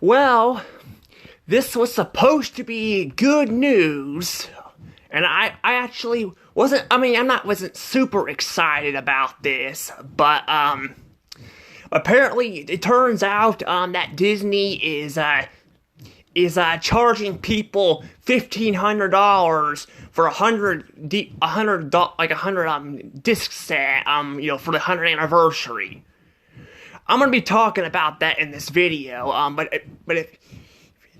Well, this was supposed to be good news, and I actually wasn't super excited about this, but, apparently it turns out, that Disney is charging people $1,500 for a hundred disc set, for the 100th anniversary. I'm gonna be talking about that in this video, but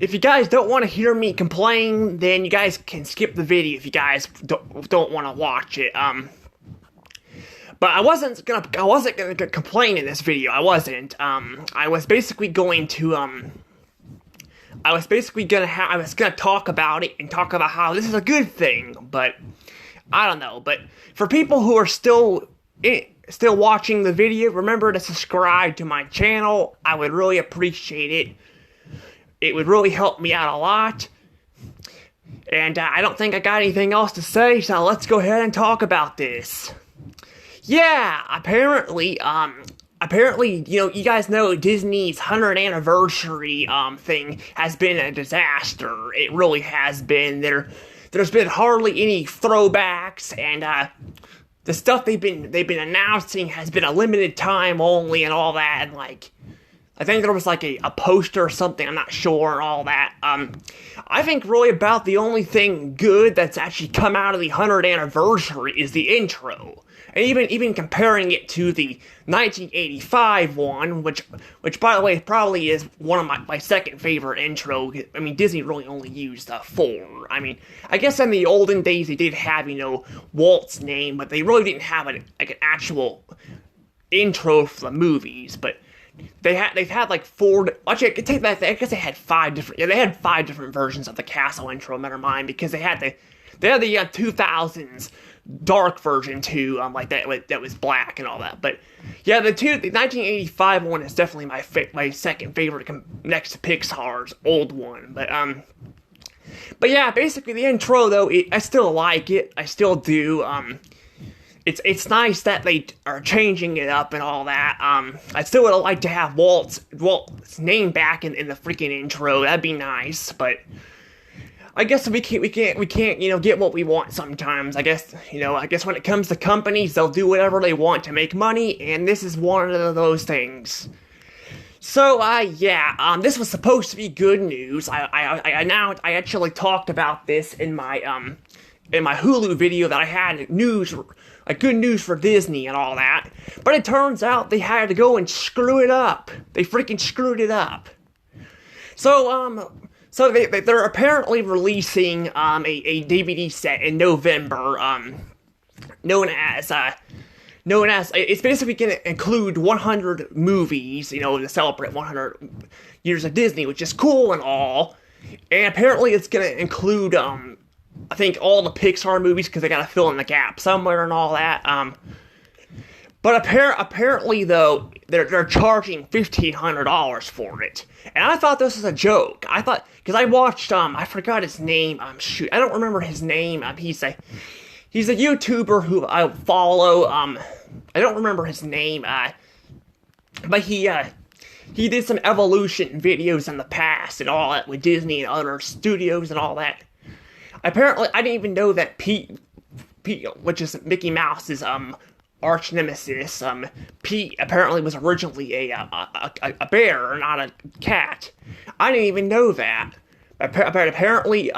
if you guys don't want to hear me complain, then you guys can skip the video if you guys don't want to watch it. But I wasn't gonna complain in this video. I wasn't. I was gonna talk about it and talk about how this is a good thing. But I don't know. But for people who are still watching the video, remember to subscribe to my channel. I would really appreciate it. It would really help me out a lot. And I don't think I got anything else to say, so let's go ahead and talk about this. Yeah, apparently, you guys know Disney's 100th anniversary, thing has been a disaster. It really has been. There's been hardly any throwbacks, and, the stuff they've been announcing has been a limited time only and all that, and I think there was a poster or something, I'm not sure, and all that. I think really about the only thing good that's actually come out of the 100th anniversary is the intro. And even comparing it to the 1985 one, which by the way probably is one of my second favorite intro. I mean, Disney really only used 4. I mean, I guess in the olden days they did have, Walt's name, but they really didn't have an actual intro for the movies. But they've had 4. Actually, I could take that. I guess they had 5 different. Yeah, they had 5 different versions of the castle intro. Never mind, because they had the 2000s dark version too, that was black and all that. But yeah, the 1985 one is definitely my second favorite, next to Pixar's old one. But yeah, basically the intro though, I still like it. I still do. It's nice that they are changing it up and all that. I still would like to have Walt's name back in the freaking intro. That'd be nice, but I guess we can't, get what we want sometimes. I guess when it comes to companies, they'll do whatever they want to make money, and this is one of those things. So, this was supposed to be good news. I actually talked about this in my Hulu video that I had good news for Disney and all that. But it turns out they had to go and screw it up. They freaking screwed it up. So they're apparently releasing a DVD set in November, known as it's basically going to include 100 movies, to celebrate 100 years of Disney, which is cool and all. And apparently it's going to include I think all the Pixar movies, because they got to fill in the gap somewhere and all that. But apparently, though, they're charging $1,500 for it. And I thought this was a joke. Because I watched, I forgot his name. I don't remember his name. He's a YouTuber who I follow. I don't remember his name. But he did some evolution videos in the past and all that with Disney and other studios and all that. Apparently, I didn't even know that Pete, which is Mickey Mouse's, arch nemesis, Pete apparently was originally a bear, not a cat. I didn't even know that. Apparently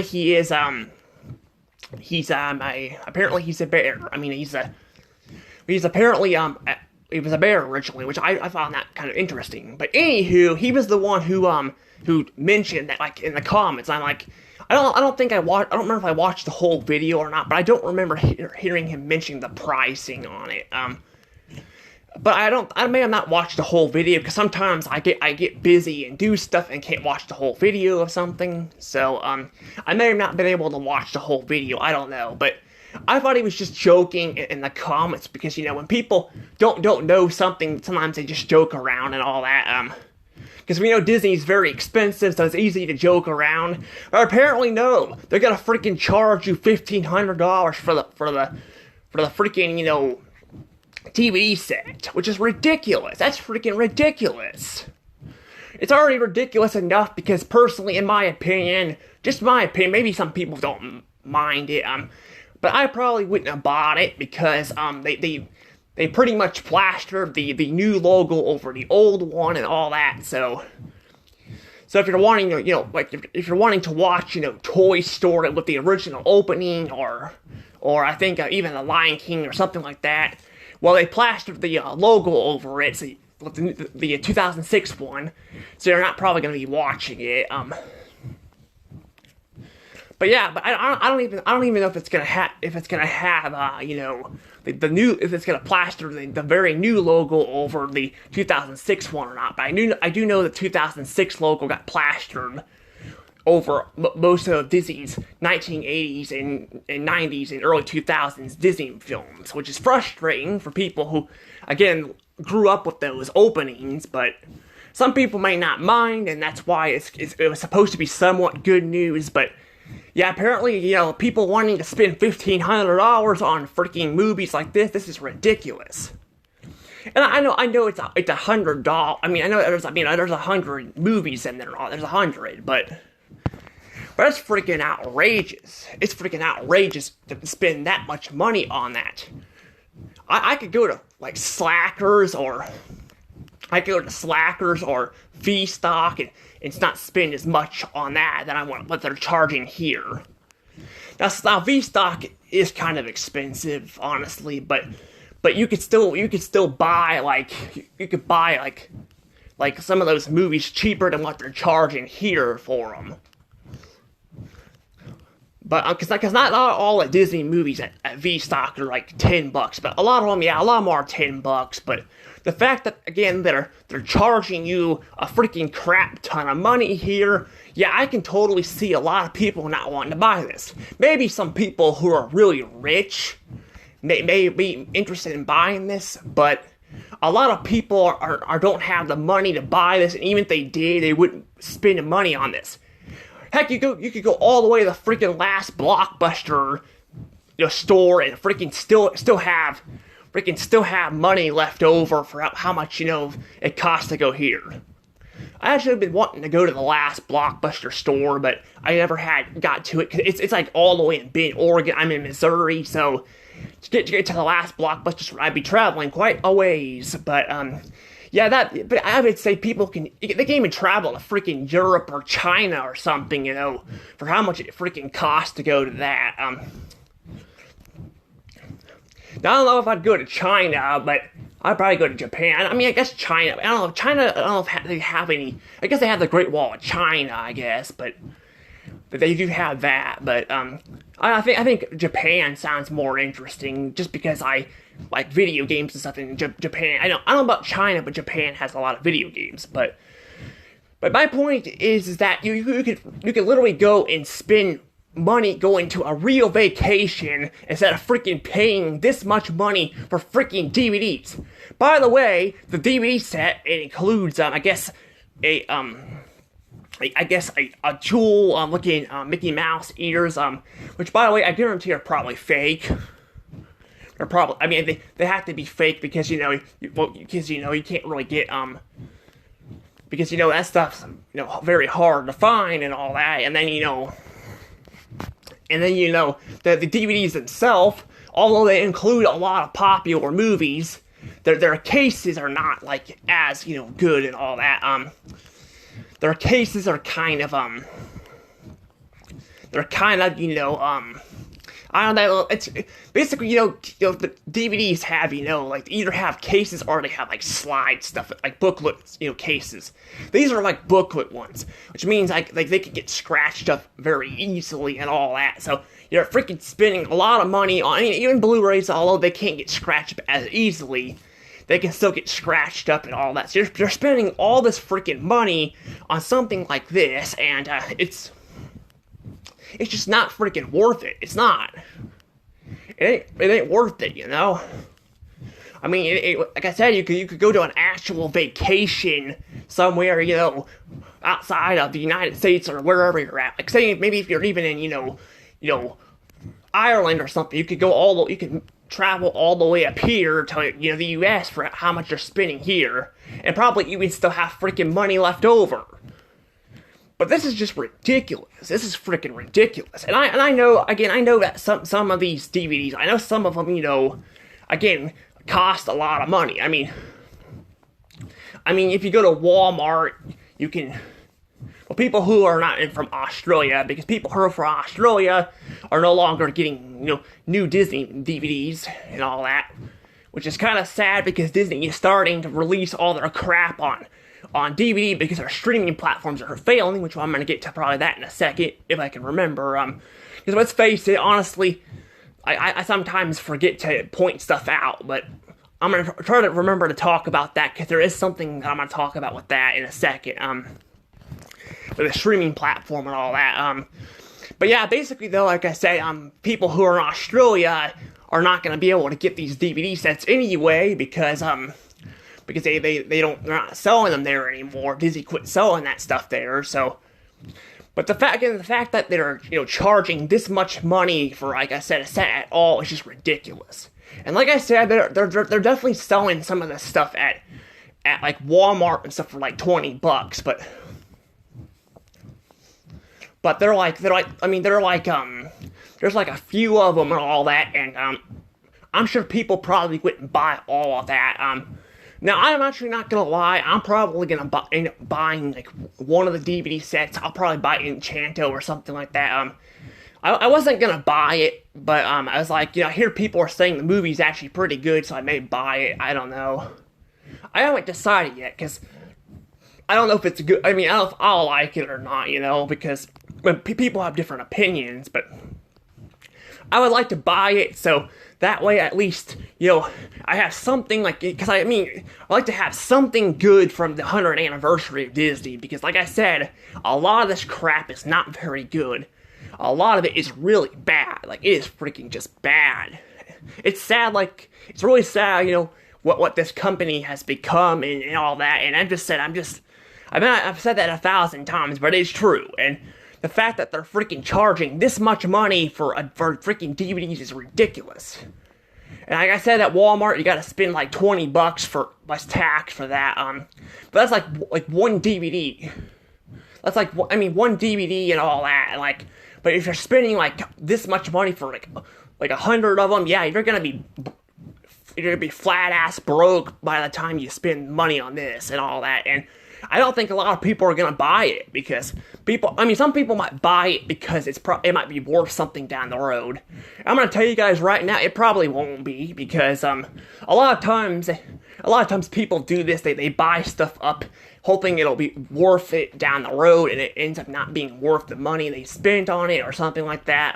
he is apparently he's a bear. I mean, he's apparently he was a bear originally, which I found that kind of interesting. But anywho, he was the one who mentioned that in the comments. I'm like, I don't remember if I watched the whole video or not, but I don't remember hearing him mention the pricing on it. But I may have not watched the whole video, because sometimes I get busy and do stuff and can't watch the whole video of something. So, I may have not been able to watch the whole video, I don't know. But I thought he was just joking in the comments, because, when people don't know something, sometimes they just joke around and all that, because we know Disney's very expensive, so it's easy to joke around. But apparently, no, they're gonna freaking charge you $1,500 for the freaking, DVD set, which is ridiculous. That's freaking ridiculous. it's already ridiculous enough because personally, in my opinion, just my opinion, maybe some people don't mind it, but I probably wouldn't have bought it because they pretty much plastered the new logo over the old one and all that. So if you're wanting to, like if you're wanting to watch, Toy Story with the original opening, or I think even The Lion King or something like that, well, they plastered the logo over it, so the 2006 one, so you're not probably going to be watching it. But yeah, but I don't even know if it's gonna have if it's gonna plaster the very new logo over the 2006 one or not. But I do know the 2006 logo got plastered over most of Disney's 1980s and 90s and early 2000s Disney films, which is frustrating for people who, again, grew up with those openings. But some people may not mind, and that's why it was supposed to be somewhat good news. But yeah, apparently, people wanting to spend $1,500 on freaking movies like this is ridiculous. And I know it's $100. I mean, I know there's 100 movies in there. There's 100, but that's freaking outrageous. It's freaking outrageous to spend that much money on that. I could go to like Slackers or V-Stock and it's not spend as much on that than I want what they're charging here. Now V-Stock is kind of expensive, honestly, but you could still buy like some of those movies cheaper than what they're charging here for them. But because not all the Disney movies at V-Stock are like $10, but a lot of them are $10. But the fact that, again, they're charging you a freaking crap ton of money here, yeah, I can totally see a lot of people not wanting to buy this. Maybe some people who are really rich may be interested in buying this, but a lot of people don't have the money to buy this, and even if they did, they wouldn't spend the money on this. Heck, you could go all the way to the freaking last Blockbuster store and freaking still have money left over for how much it costs to go here. I actually have been wanting to go to the last Blockbuster store, but I never got to it. It's like all the way in Bend, Oregon. I'm in Missouri, so to get to the last Blockbuster store, I'd be traveling quite a ways. But but I would say they can even travel to freaking Europe or China or something, for how much it freaking costs to go to that. Now, I don't know if I'd go to China, but I'd probably go to Japan. I mean, I guess China. I don't know if they have any. I guess they have the Great Wall of China, I guess, but they do have that. But I think Japan sounds more interesting, just because I like video games and stuff in Japan. I don't know about China, but Japan has a lot of video games. But my point is that you could literally go and spend money going to a real vacation instead of freaking paying this much money for freaking DVDs. By the way, the DVD set, it includes a jewel looking Mickey Mouse ears, which, by the way, I guarantee are probably fake. They're probably, I mean, they have to be fake because you can't really get because that stuff's very hard to find and all that, and then the DVDs themselves, although they include a lot of popular movies, their cases are not like as good and all that. Their cases are kind of I don't know. It's basically the DVDs have like either have cases or they have like slide stuff like booklets cases. These are like booklet ones, which means like they can get scratched up very easily and all that. So you're freaking spending a lot of money on even Blu-rays, although they can't get scratched up as easily. They can still get scratched up and all that. So you're spending all this freaking money on something like this, and it's just not freaking worth it. It's not. It ain't worth it, I mean, like I said, you could go to an actual vacation somewhere, outside of the United States or wherever you're at. Like, say maybe if you're even in, Ireland or something, you could travel all the way up here to, the U.S. for how much they're spending here, and probably even still have freaking money left over. But this is just ridiculous. This is freaking ridiculous. And I know that some of these DVDs, I know some of them, again, cost a lot of money. I mean, if you go to Walmart, you can. Well, people who are not from Australia, because people who are from Australia are no longer getting, new Disney DVDs and all that, which is kind of sad because Disney is starting to release all their crap on DVD because our streaming platforms are failing, which I'm going to get to probably that in a second, if I can remember. Because let's face it, honestly, I sometimes forget to point stuff out, but I'm going to try to remember to talk about that, because there is something that I'm going to talk about with that in a second. With the streaming platform and all that. But yeah, basically though, like I say, people who are in Australia are not going to be able to get these DVD sets anyway, because they're not selling them there anymore. Disney quit selling that stuff there. So, but the fact that they're charging this much money for, like I said, a set at all is just ridiculous. And like I said, they're definitely selling some of this stuff at like Walmart and stuff for like $20, but they're like there's like a few of them and all that, and I'm sure people probably wouldn't buy all of that. Now I'm actually not gonna lie, I'm probably gonna end up buying like one of the DVD sets. I'll probably buy Enchanto or something like that. I wasn't gonna buy it, but I was like, I hear people are saying the movie's actually pretty good, so I may buy it. I don't know. I haven't decided yet, because I don't know if it's good. I don't know if I'll like it or not, because people have different opinions, but I would like to buy it, so that way at least, I have something because I like to have something good from the 100th anniversary of Disney, because like I said, a lot of this crap is not very good. A lot of it is really bad. Like, it is freaking just bad. It's sad, it's really sad, what this company has become and all that, and I've said that 1,000 times, but it's true, and the fact that they're freaking charging this much money for freaking DVDs is ridiculous. And like I said, at Walmart, you gotta spend like $20 for plus tax for that. But that's like one DVD. That's like one DVD and all that. And but if you're spending like this much money for like 100 of them, yeah, you're gonna be flat ass broke by the time you spend money on this and all that. And I don't think a lot of people are gonna buy it, because some people might buy it because it might be worth something down the road. I'm gonna tell you guys right now, it probably won't be, because a lot of times people do this. They buy stuff up hoping it'll be worth it down the road, and it ends up not being worth the money they spent on it or something like that.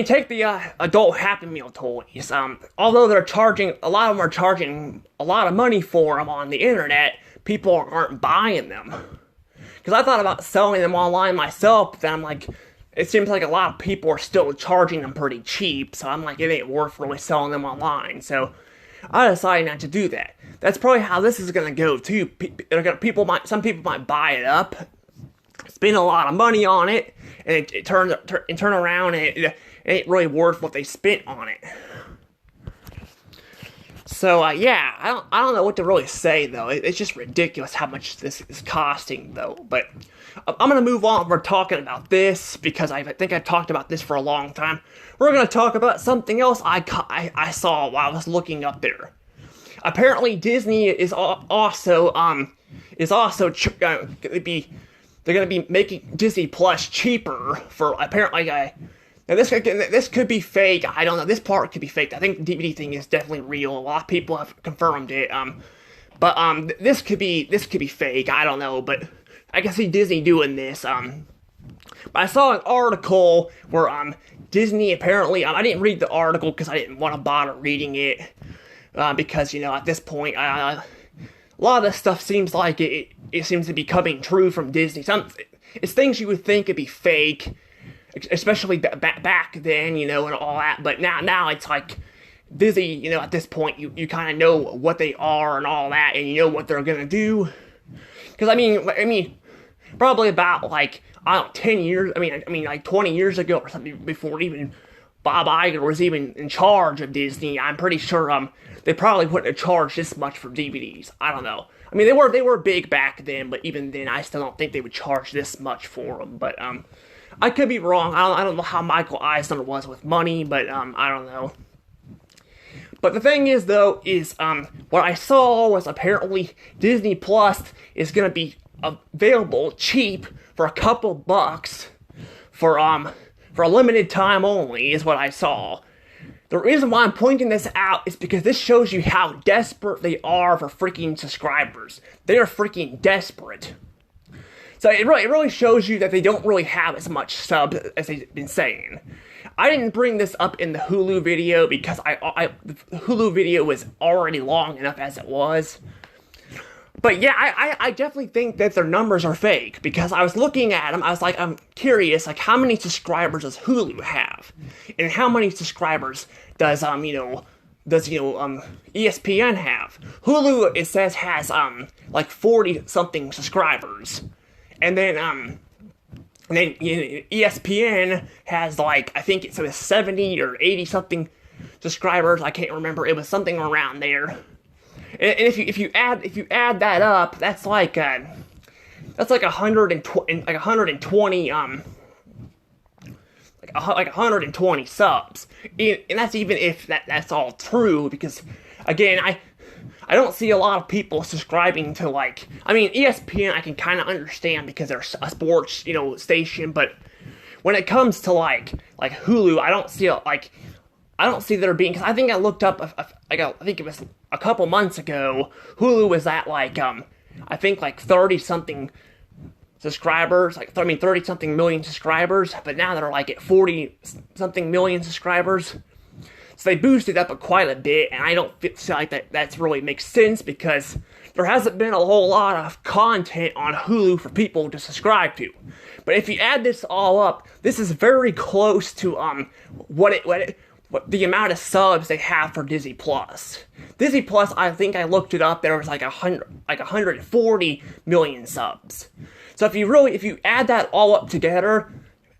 Take the adult Happy Meal toys. Although a lot of them are charging a lot of money for them on the internet, people aren't buying them. Because I thought about selling them online myself, but then I'm like, it seems like a lot of people are still charging them pretty cheap, so I'm like, it ain't worth really selling them online. So I decided not to do that. That's probably how this is gonna go too. Some people might buy it up, spend a lot of money on it, and it turn around and it ain't really worth what they spent on it. So, yeah, I don't know what to really say, though. It's just ridiculous how much this is costing, though. But I'm going to move on from talking about this, because I think I've talked about this for a long time. We're going to talk about something else I saw while I was looking up there. Apparently, Disney is also going to be making Disney Plus cheaper for, apparently, now this could be fake. I don't know. This part could be fake. I think the DVD thing is definitely real. A lot of people have confirmed it. But this could be fake. I don't know. But I can see Disney doing this. But I saw an article where Disney apparently, I didn't read the article because I didn't want to bother reading it, because at this point a lot of this stuff seems like it seems to be coming true from Disney. It's things you would think would be fake, especially back then, and all that. But now it's like Disney, at this point, you kind of know what they are and all that, and you know what they're gonna do. Because probably about 10 years. 20 years ago or something, before even Bob Iger was even in charge of Disney, I'm pretty sure they probably wouldn't have charged this much for DVDs. I don't know. I mean, they were big back then, but even then, I still don't think they would charge this much for them. But I could be wrong. I don't know how Michael Eisner was with money, but I don't know. But the thing is, though, is what I saw was apparently Disney Plus is gonna be available cheap for a couple bucks for a limited time only, is what I saw. The reason why I'm pointing this out is because this shows you how desperate they are for freaking subscribers. They are freaking desperate. So it really shows you that they don't really have as much subs as they've been saying. I didn't bring this up in the Hulu video because the Hulu video was already long enough as it was. But yeah, I definitely think that their numbers are fake, because I was looking at them, I was like, I'm curious, like, how many subscribers does Hulu have? And how many subscribers does, ESPN have? Hulu, it says, has, like 40-something subscribers. And then ESPN has, like, I think it was 70 or 80-something subscribers, I can't remember, it was something around there. And if you add that up, that's like 120 subs. And that's even if that's all true, because again, I don't see a lot of people subscribing to, like, I mean, ESPN I can kind of understand because they're a sports, station, but when it comes to like Hulu, I don't see there being, because I think I looked up, I think it was a couple months ago, Hulu was at like, I think like 30-something subscribers, 30-something million subscribers, but now they're like at 40-something million subscribers. So they boosted up quite a bit, and I don't feel like that's really makes sense, because there hasn't been a whole lot of content on Hulu for people to subscribe to. But if you add this all up, this is very close to what the amount of subs they have for Disney Plus. Disney Plus, I think I looked it up, there was like 140 million subs. So if you add that all up together,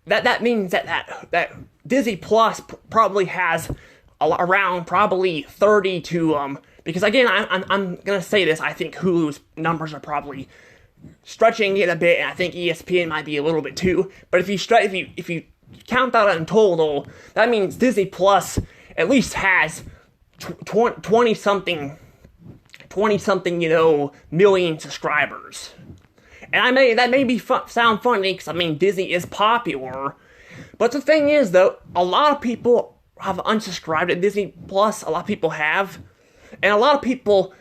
that means that Disney Plus probably has around 30 to because again, I'm gonna say this, I think Hulu's numbers are probably stretching it a bit, and I think ESPN might be a little bit too. But if you count that in total, that means Disney Plus at least has 20-something, million subscribers. And that may sound funny, because I mean, Disney is popular, but the thing is, though, a lot of people have unsubscribed to Disney Plus. A lot of people have, and a lot of people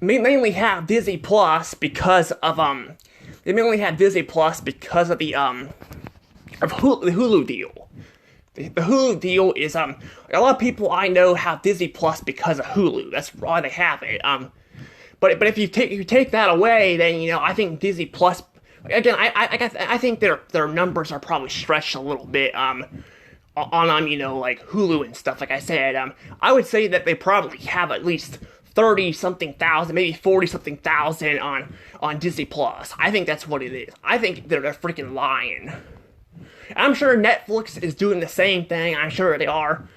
mainly have Disney Plus because of the Hulu deal. The Hulu deal is a lot of people I know have Disney Plus because of Hulu. That's why they have it. But if you take that away, then I think Disney Plus, again, I think their numbers are probably stretched a little bit on like Hulu and stuff. Like I said, I would say that they probably have at least 30-something thousand, maybe 40-something thousand on Disney Plus. I think that's what it is. I think they're freaking lying. I'm sure Netflix is doing the same thing. I'm sure they are.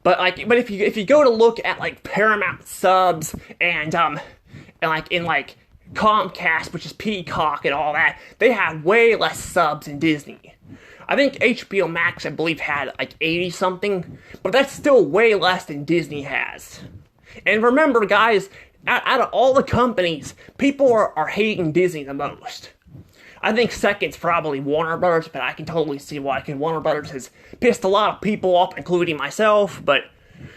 But if you go to look at like Paramount subs and like in like Comcast, which is Peacock and all that, they have way less subs than Disney. I think HBO Max, I believe, had like 80-something, but that's still way less than Disney has. And remember, guys, out of all the companies, people are hating Disney the most. I think second's probably Warner Brothers, but I can totally see why, because Warner Brothers has pissed a lot of people off, including myself, but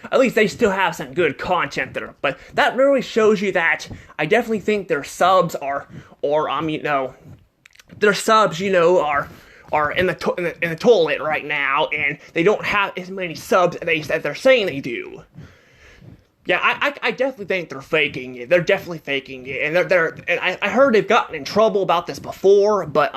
at least they still have some good content there. But that really shows you that I definitely think their subs are in the toilet right now, and they don't have as many subs as they're saying they do. Yeah, I definitely think they're faking it. They're definitely faking it, and I heard they've gotten in trouble about this before, but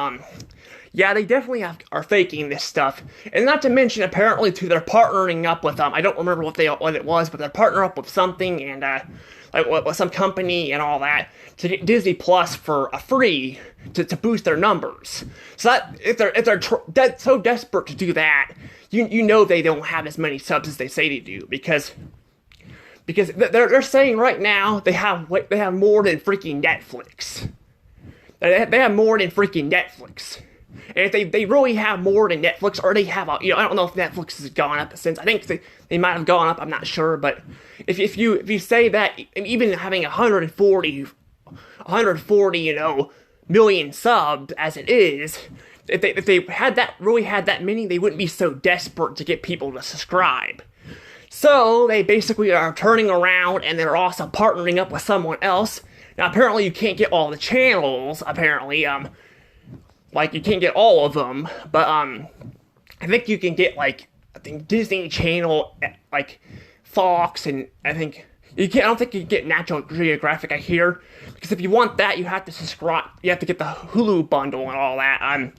yeah, they definitely are faking this stuff. And not to mention, apparently, they're partnering up with I don't remember what it was, but they're partnering up with something, and like what some company and all that to get Disney Plus for a free to boost their numbers. So that if they're so desperate to do that, you know they don't have as many subs as they say they do because they're saying right now they have more than freaking Netflix. They have more than freaking Netflix. And if they really have more than Netflix, or they have I don't know if Netflix has gone up since. I think they might have gone up. I'm not sure, but if you say that, even having 140 million subs as it is, if they had that many, they wouldn't be so desperate to get people to subscribe. So they basically are turning around, and they're also partnering up with someone else. Now apparently you can't get all the channels. Apparently, like you can't get all of them, but I think you can get I think Disney Channel, like Fox, and I don't think you can get National Geographic, I hear, because if you want that, you have to subscribe. You have to get the Hulu bundle and all that.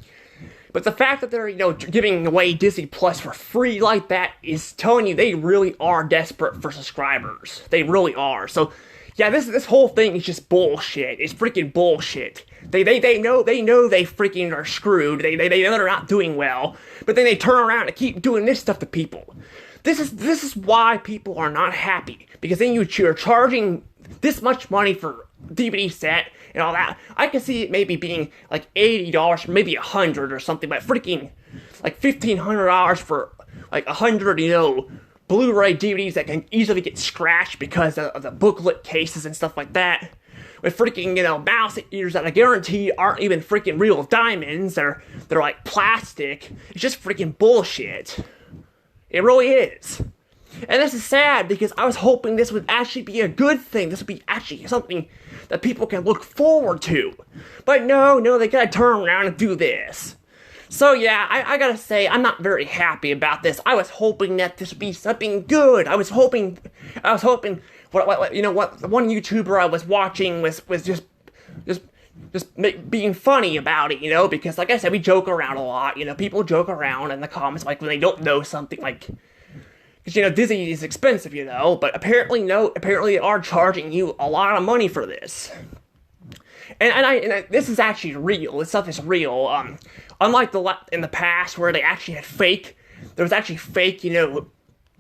But the fact that they're giving away Disney Plus for free like that is telling you they really are desperate for subscribers. They really are. So yeah, this whole thing is just bullshit. It's freaking bullshit. They know they freaking are screwed. They know they're not doing well, but then they turn around and keep doing this stuff to people. This is why people are not happy, because then you're charging this much money for DVD set and all that. I can see it maybe being like $80 or maybe $100 or something, but freaking like $1,500 for like 100 Blu-ray DVDs that can easily get scratched because of the booklet cases and stuff like that. With freaking, mouse ears that I guarantee aren't even freaking real diamonds. They're like plastic. It's just freaking bullshit. It really is. And this is sad because I was hoping this would actually be a good thing. This would be actually something that people can look forward to. But no, they gotta turn around and do this. So yeah, I gotta say, I'm not very happy about this. I was hoping that this would be something good. I was hoping, what one YouTuber I was watching was just being funny about it, because like I said, we joke around a lot, people joke around in the comments, like when they don't know something, like, because, Disney is expensive, but apparently they are charging you a lot of money for this. And this is actually real. This stuff is real. Unlike in the past where there was actually fake,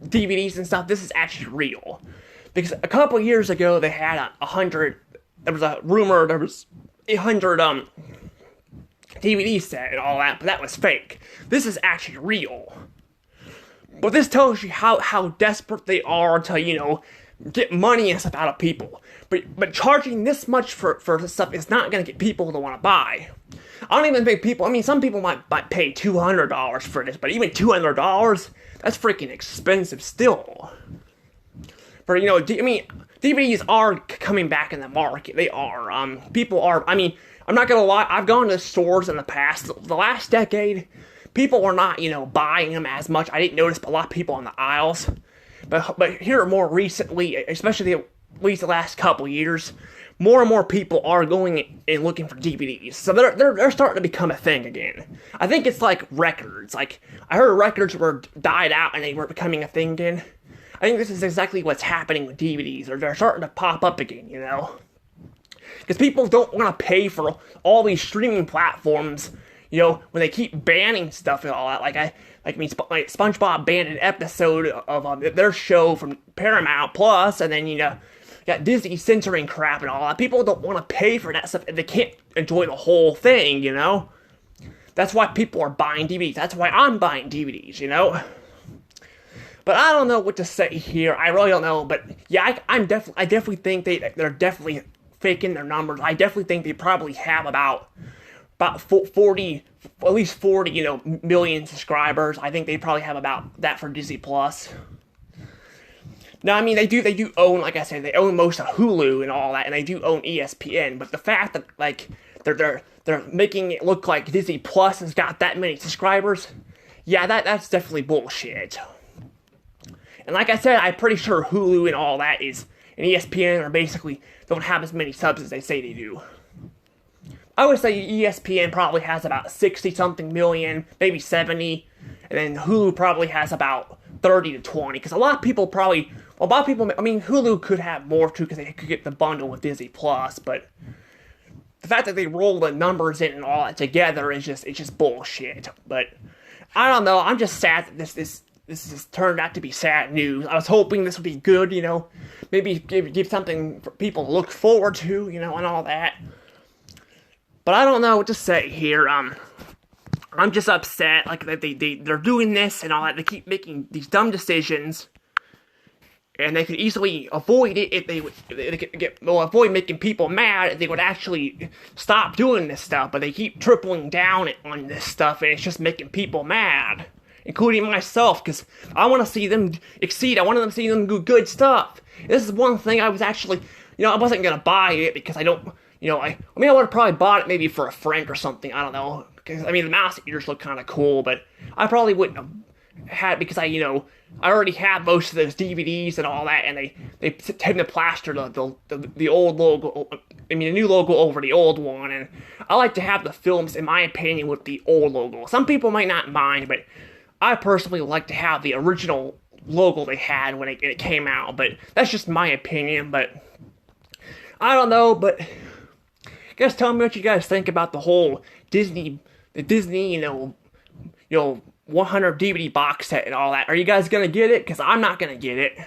DVDs and stuff. This is actually real, because a couple years ago they had 100. There was a rumor there was 100 DVD set and all that, but that was fake. This is actually real. But this tells you how desperate they are to get money and stuff out of people. But charging this much for this stuff is not going to get people to want to buy. I don't even think some people might pay $200 for this, but even $200, that's freaking expensive still. For, DVDs are coming back in the market. They are. People are, I'm not gonna lie, I've gone to stores in the past, the last decade, people were not, buying them as much. I didn't notice a lot of people on the aisles. But here more recently, especially at least the last couple years, more and more people are going and looking for DVDs. So they're starting to become a thing again. I think it's like records. Like, I heard records were died out and they were becoming a thing again. I think this is exactly what's happening with DVDs. Or they're starting to pop up again, Because people don't want to pay for all these streaming platforms, when they keep banning stuff and all that. Like SpongeBob banned an episode of their show from Paramount Plus, and then, got Disney censoring crap and all that. People don't want to pay for that stuff, and they can't enjoy the whole thing, That's why people are buying DVDs. That's why I'm buying DVDs, But I don't know what to say here. I really don't know. But yeah, I definitely think they're definitely faking their numbers. I definitely think they probably have about 40, at least 40, million subscribers. I think they probably have about that for Disney Plus. Now, they do own, like I said, they own most of Hulu and all that, and they do own ESPN. But the fact that they're making it look like Disney Plus has got that many subscribers, yeah, that's definitely bullshit. And like I said, I'm pretty sure Hulu and all that and ESPN are basically don't have as many subs as they say they do. I would say ESPN probably has about 60-something million, maybe 70, and then Hulu probably has about 30 to 20, because a lot of people probably Well, a lot of people, I mean, Hulu could have more too because they could get the bundle with Disney Plus, but the fact that they roll the numbers in and all that together is just bullshit. But I don't know. I'm just sad that this has turned out to be sad news. I was hoping this would be good, you know, maybe give something for people to look forward to, you know, and all that. But I don't know what to say here. I'm just upset, like, that they're doing this and all that. They keep making these dumb decisions, and they could easily avoid it if they could avoid making people mad if they would actually stop doing this stuff. But they keep tripling down on this stuff, and it's just making people mad, including myself, because I want to see them exceed. I want them to see them do good stuff. This is one thing I was actually, you know, I wasn't gonna buy it because I don't, you know, I mean, I would have probably bought it maybe for a friend or something. I don't know. Because, I mean, the mouse eaters look kind of cool, but I probably wouldn't have had, because I already had most of those DVDs and all that, and they tend to plaster the old logo, I mean, the new logo over the old one, and I like to have the films, in my opinion, with the old logo. Some people might not mind, but I personally like to have the original logo they had when it came out, but that's just my opinion. But I don't know, but guys, tell me what you guys think about the whole Disney, you know, 100 DVD box set and all that. Are you guys gonna get it? Because I'm not gonna get it.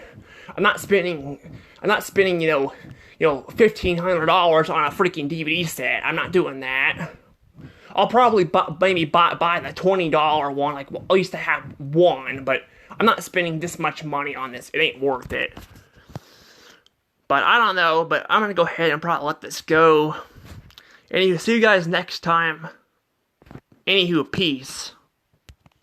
I'm not spending, you know, $1,500 on a freaking DVD set. I'm not doing that. I'll probably buy the $20 one, like, well, I used to have one, but I'm not spending this much money on this. It ain't worth it. But I don't know, but I'm gonna go ahead and probably let this go. Anywho, see you guys next time. Anywho, peace.